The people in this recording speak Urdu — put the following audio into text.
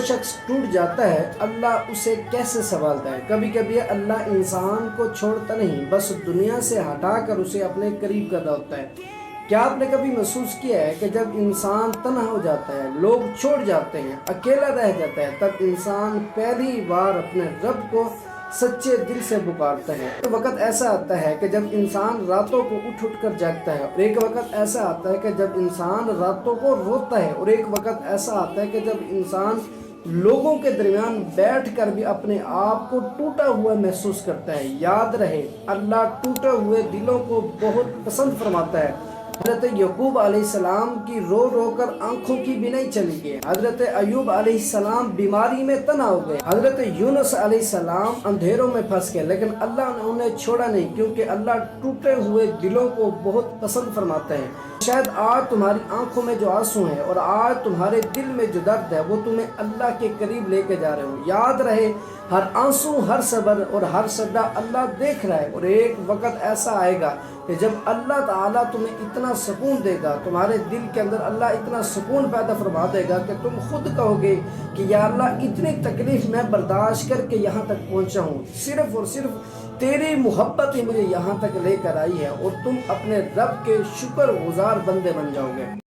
شخص ٹوٹ جاتا ہے اللہ اسے کیسے سنبھالتا ہے؟ کبھی کبھی اللہ انسان کو چھوڑتا نہیں، بس دنیا سے ہٹا کر اسے اپنے قریب کر ہوتا ہے۔ کیا آپ نے کبھی محسوس کیا ہے کہ جب انسان تنہا ہو جاتا ہے، لوگ چھوڑ جاتے ہیں، اکیلا رہ جاتا ہے، تب انسان پہلی بار اپنے رب کو سچے دل سے پکارتا ہے؟ ایک وقت ایسا آتا ہے کہ جب انسان راتوں کو اٹھ کر جاگتا ہے، اور ایک وقت ایسا آتا ہے کہ جب انسان راتوں کو روتا ہے، اور ایک وقت ایسا آتا ہے کہ جب انسان لوگوں کے درمیان بیٹھ کر بھی اپنے آپ کو ٹوٹا ہوا محسوس کرتا ہے۔ یاد رہے، اللہ ٹوٹے ہوئے دلوں کو بہت پسند فرماتا ہے۔ حضرت یعقوب علیہ السلام کی رو رو کر آنکھوں کی بینائی چلی گئی۔ حضرت ایوب علیہ السلام بیماری میں تنہا ہو گئے۔ حضرت یونس علیہ السلام اندھیروں میں پھنس گئے، لیکن اللہ نے انہیں چھوڑا نہیں، کیونکہ اللہ ٹوٹے ہوئے دلوں کو بہت پسند فرماتا ہے۔ شاید آج تمہاری آنکھوں میں جو آنسو ہیں اور آج تمہارے دل میں جو درد ہے، وہ تمہیں اللہ کے قریب لے کے جا رہے ہو۔ یاد رہے، ہر آنسو، ہر صبر اور ہر سجدہ اللہ دیکھ رہا ہے، اور ایک وقت ایسا آئے گا کہ جب اللہ تعالیٰ تمہیں اتنا سکون دے گا، تمہارے دل کے اندر اللہ اتنا سکون پیدا فرما دے گا کہ تم خود کہو گے کہ یا اللہ، اتنی تکلیف میں برداشت کر کے یہاں تک پہنچا ہوں، صرف اور صرف تیری محبت ہی مجھے یہاں تک لے کر آئی ہے، اور تم اپنے رب کے شکر گزار بندے بن جاؤ گے۔